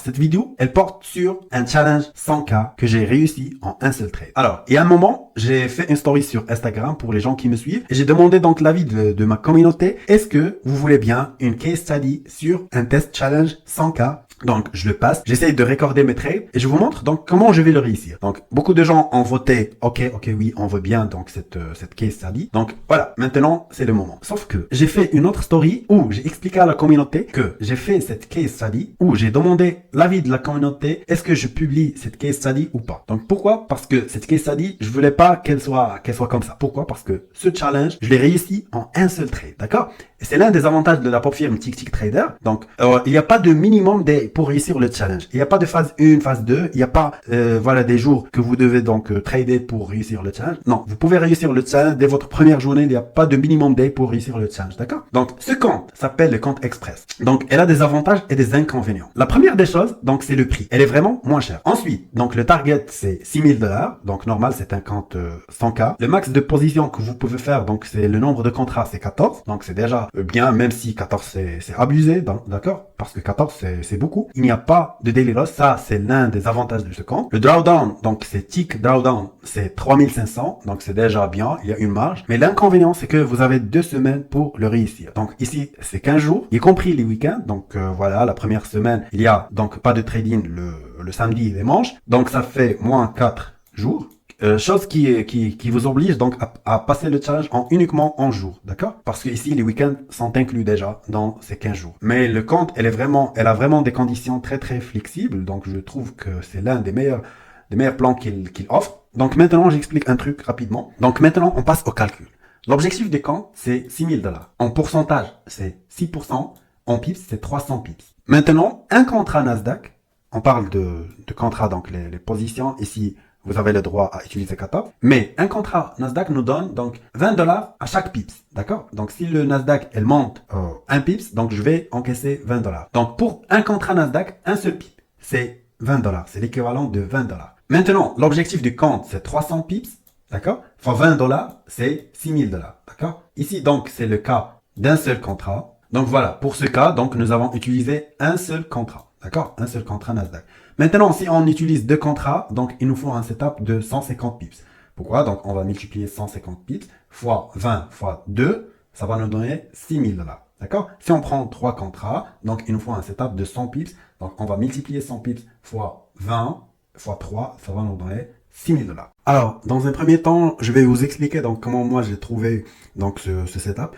cette vidéo, elle porte sur un challenge 100K que j'ai réussi en un seul trade. Alors, il y a un moment, j'ai fait une story sur Instagram pour les gens qui me suivent et j'ai demandé donc l'avis de ma communauté. Est-ce que vous voulez bien une case study sur un test challenge 100K? Donc, je le passe, j'essaye de recorder mes trades et je vous montre donc comment je vais le réussir. Donc, beaucoup de gens ont voté, ok, oui, on veut bien donc cette case study. Donc, voilà, maintenant, c'est le moment. Sauf que j'ai fait une autre story où j'ai expliqué à la communauté que j'ai fait cette case study, où j'ai demandé l'avis de la communauté, est-ce que je publie cette case study ou pas? Donc, pourquoi? Parce que cette case study, je voulais pas qu'elle soit comme ça. Pourquoi? Parce que ce challenge, je l'ai réussi en un seul trade, d'accord? Et c'est l'un des avantages de la pop firme TickTick-Trader. Donc, il n'y a pas de minimum day pour réussir le challenge. Il n'y a pas de phase 1, phase 2. Il n'y a pas, voilà, des jours que vous devez donc trader pour réussir le challenge. Non, vous pouvez réussir le challenge dès votre première journée. Il n'y a pas de minimum day pour réussir le challenge, d'accord? Donc, ce compte s'appelle le compte Express. Donc, elle a des avantages et des inconvénients. La première des choses, donc, c'est le prix. Elle est vraiment moins chère. Ensuite, donc, le target, c'est $6,000. Donc, normal, c'est un compte 100K. Le max de position que vous pouvez faire, donc, c'est le nombre de contrats, c'est 14. Donc, c'est déjà bien, même si 14 c'est abusé, d'accord, parce que 14 c'est beaucoup. Il n'y a pas de daily loss, ça c'est l'un des avantages de ce compte. Le drawdown, donc c'est tick drawdown, c'est 3500, donc c'est déjà bien, il y a une marge. Mais l'inconvénient, c'est que vous avez 2 semaines pour le réussir. Donc ici, c'est 15 jours, y compris les week-ends. Donc voilà, la première semaine, il y a donc pas de trading le samedi et dimanche. Donc ça fait moins 4 jours. Chose qui vous oblige donc à passer le challenge uniquement en jours, d'accord? Parce que ici les week-ends sont inclus déjà dans ces 15 jours. Mais le compte, elle a vraiment des conditions très très flexibles, donc je trouve que c'est l'un des meilleurs plans qu'il offre. Donc maintenant j'explique un truc rapidement. Donc maintenant on passe au calcul. L'objectif des comptes, c'est $6,000. En pourcentage, c'est 6%. En pips, c'est 300 pips. Maintenant, un contrat Nasdaq, on parle de contrat, donc les positions ici. Vous avez le droit à utiliser 14. Mais un contrat Nasdaq nous donne donc $20 à chaque pips. D'accord? Donc si le Nasdaq, elle monte 1 pips, donc je vais encaisser $20. Donc pour un contrat Nasdaq, un seul pip, c'est $20. C'est l'équivalent de $20. Maintenant, l'objectif du compte, c'est 300 pips. D'accord? Fois $20, c'est $6,000. D'accord? Ici, donc, c'est le cas d'un seul contrat. Donc voilà, pour ce cas, donc nous avons utilisé un seul contrat. D'accord? Un seul contrat Nasdaq. Maintenant, si on utilise 2 contrats, donc il nous faut un setup de 150 pips. Pourquoi? Donc on va multiplier 150 pips fois 20 fois 2, ça va nous donner $6,000. D'accord? Si on prend 3 contrats, donc il nous faut un setup de 100 pips. Donc on va multiplier 100 pips fois 20 fois 3, ça va nous donner $6,000. Alors, dans un premier temps, je vais vous expliquer donc comment moi j'ai trouvé donc ce setup,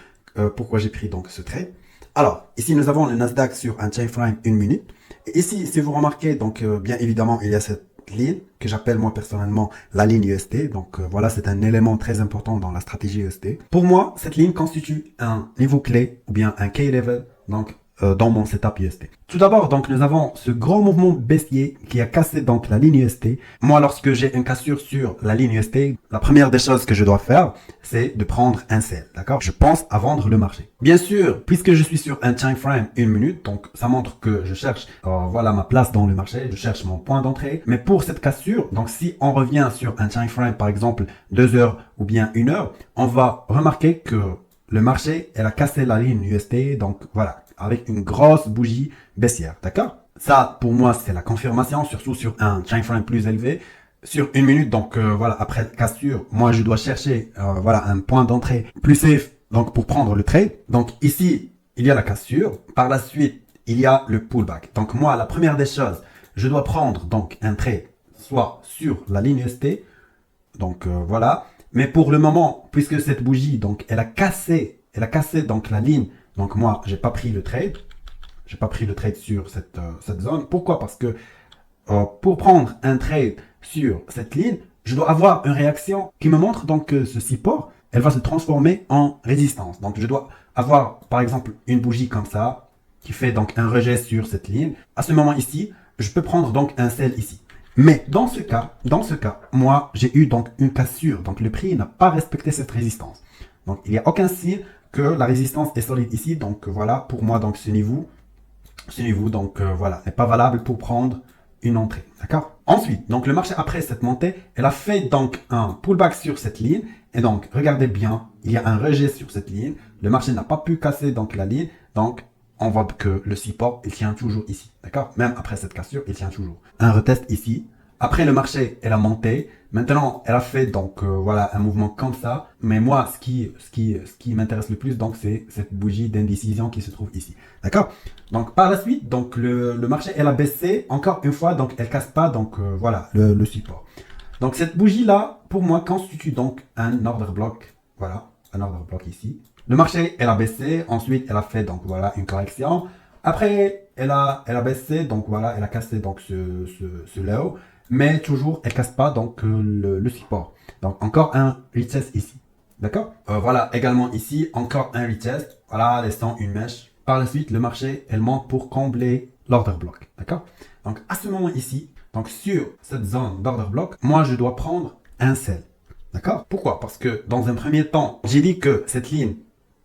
pourquoi j'ai pris donc ce trade. Alors, ici nous avons le Nasdaq sur un time frame 1 minute. Et ici, si vous remarquez, donc bien évidemment, il y a cette ligne que j'appelle moi personnellement la ligne UST. Donc voilà, c'est un élément très important dans la stratégie UST. Pour moi, cette ligne constitue un niveau clé ou bien un key level donc dans mon setup UST. Tout d'abord, donc nous avons ce grand mouvement baissier qui a cassé donc la ligne UST. Moi, lorsque j'ai une cassure sur la ligne UST, la première des choses que je dois faire, c'est de prendre un sell, d'accord? Je pense à vendre le marché. Bien sûr, puisque je suis sur un time frame 1 minute, donc ça montre que je cherche, voilà ma place dans le marché, je cherche mon point d'entrée. Mais pour cette cassure, donc si on revient sur un time frame, par exemple 2 heures ou bien 1 heure, on va remarquer que le marché, elle a cassé la ligne UST, donc voilà, avec une grosse bougie baissière, d'accord? Ça, pour moi, c'est la confirmation, surtout sur un time frame plus élevé. Sur 1 minute, donc voilà, après cassure, moi, je dois chercher voilà un point d'entrée plus safe, donc pour prendre le trade. Donc ici, il y a la cassure. Par la suite, il y a le pullback. Donc moi, la première des choses, je dois prendre donc un trade, soit sur la ligne ST, donc voilà. Mais pour le moment, puisque cette bougie, donc elle a cassé donc la ligne. Donc moi, j'ai pas pris le trade. J'ai pas pris le trade sur cette zone. Pourquoi? Parce que pour prendre un trade sur cette ligne, je dois avoir une réaction qui me montre donc que ce support, elle va se transformer en résistance. Donc je dois avoir par exemple une bougie comme ça, qui fait donc un rejet sur cette ligne. À ce moment ici, je peux prendre donc un sell ici. Mais dans ce cas, moi, j'ai eu donc une cassure. Donc le prix n'a pas respecté cette résistance. Donc il n'y a aucun signe que la résistance est solide ici. Donc voilà, pour moi, donc ce niveau donc voilà, n'est pas valable pour prendre une entrée. D'accord? Ensuite, donc le marché après cette montée, elle a fait donc un pullback sur cette ligne. Et donc, regardez bien, il y a un rejet sur cette ligne. Le marché n'a pas pu casser donc la ligne. Donc, on voit que le support, il tient toujours ici. D'accord? Même après cette cassure, il tient toujours. Un retest ici. Après, le marché, elle a monté. Maintenant, elle a fait donc voilà un mouvement comme ça. Mais moi, ce qui m'intéresse le plus, donc c'est cette bougie d'indécision qui se trouve ici. D'accord? Donc par la suite, donc le marché, elle a baissé encore une fois, donc elle casse pas donc voilà le support. Donc cette bougie là, pour moi, constitue donc un order block. Voilà, un order block ici. Le marché, elle a baissé. Ensuite, elle a fait donc voilà une correction. Après, elle a baissé, donc voilà, elle a cassé donc ce low. Mais toujours, elle casse pas donc le support. Donc encore un retest ici. D'accord? Voilà, également ici, encore un retest. Voilà, laissant une mèche. Par la suite, le marché, elle monte pour combler l'order block. D'accord? Donc à ce moment ici, donc sur cette zone d'order block, moi je dois prendre un sell. D'accord? Pourquoi? Parce que dans un premier temps, j'ai dit que cette ligne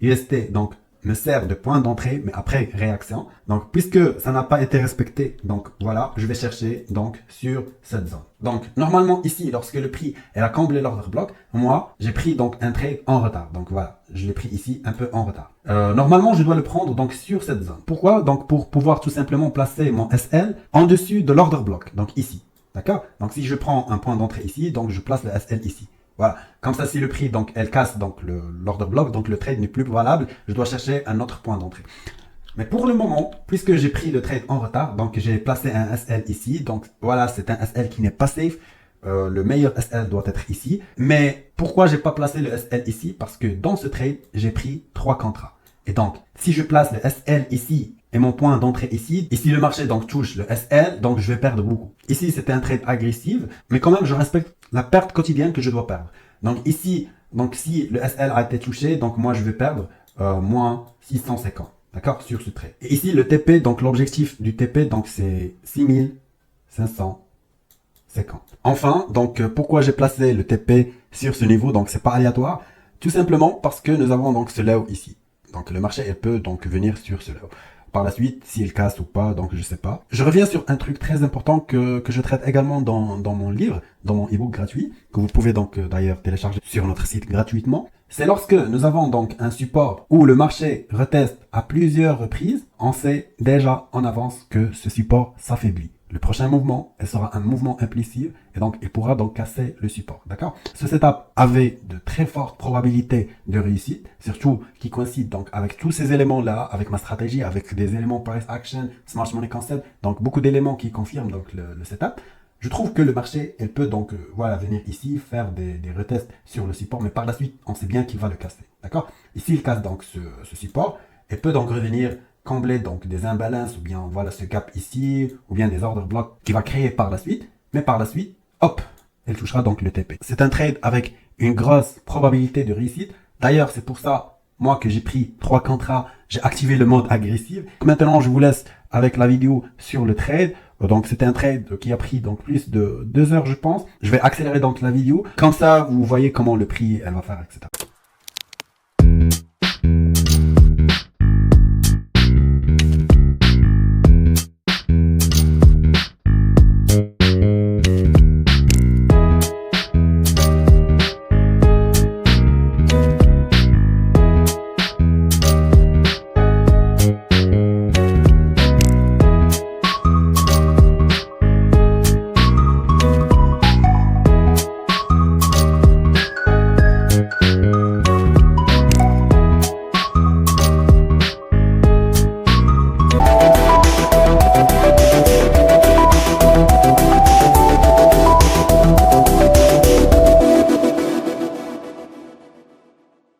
UST, donc me sert de point d'entrée, mais après réaction. Donc, puisque ça n'a pas été respecté, donc voilà, je vais chercher donc sur cette zone. Donc, normalement ici, lorsque le prix elle a comblé l'order block, moi, j'ai pris donc un trade en retard. Donc voilà, je l'ai pris ici un peu en retard. Normalement, je dois le prendre donc sur cette zone. Pourquoi? Donc pour pouvoir tout simplement placer mon SL en dessus de l'order block, donc ici. D'accord? Donc si je prends un point d'entrée ici, donc je place le SL ici. Voilà. Comme ça, si le prix, donc, elle casse donc l'order block, donc le trade n'est plus valable, je dois chercher un autre point d'entrée. Mais pour le moment, puisque j'ai pris le trade en retard, donc j'ai placé un SL ici, donc voilà, c'est un SL qui n'est pas safe. Le meilleur SL doit être ici. Mais pourquoi j'ai pas placé le SL ici? Parce que dans ce trade, j'ai pris 3 contrats. Et donc, si je place le SL ici et mon point d'entrée ici, et si le marché donc touche le SL, donc je vais perdre beaucoup. Ici, c'était un trade agressif, mais quand même, je respecte la perte quotidienne que je dois perdre. Donc ici, donc si le SL a été touché, donc moi je vais perdre moins 650, d'accord, sur ce trade. Et ici, le TP, donc l'objectif du TP, donc c'est 6550. Enfin, donc pourquoi j'ai placé le TP sur ce niveau, donc c'est pas aléatoire, tout simplement parce que nous avons donc ce low ici. Donc le marché, elle peut donc venir sur ce low. Par la suite, s'il casse ou pas, donc je sais pas. Je reviens sur un truc très important que je traite également dans mon livre, dans mon ebook gratuit, que vous pouvez donc d'ailleurs télécharger sur notre site gratuitement. C'est lorsque nous avons donc un support où le marché reteste à plusieurs reprises, on sait déjà en avance que ce support s'affaiblit. Le prochain mouvement, elle sera un mouvement implicite et donc il pourra donc casser le support. D'accord? Ce setup avait de très fortes probabilités de réussite, surtout qui coïncide donc avec tous ces éléments-là, avec ma stratégie, avec des éléments price action, smart money concept, donc beaucoup d'éléments qui confirment donc le setup. Je trouve que le marché, elle peut donc voilà venir ici faire des retests sur le support, mais par la suite, on sait bien qu'il va le casser. D'accord? Ici, il casse donc ce support, elle peut donc revenir combler donc des imbalances ou bien voilà ce gap ici ou bien des order blocks qui va créer par la suite, mais par la suite, hop, elle touchera donc le TP. C'est un trade avec une grosse probabilité de réussite. D'ailleurs, c'est pour ça moi que j'ai pris 3 contrats, j'ai activé le mode agressif. Maintenant, je vous laisse avec la vidéo sur le trade. Donc c'était un trade qui a pris donc plus de 2 heures je pense. Je vais accélérer donc la vidéo. Comme ça, vous voyez comment le prix elle va faire, etc.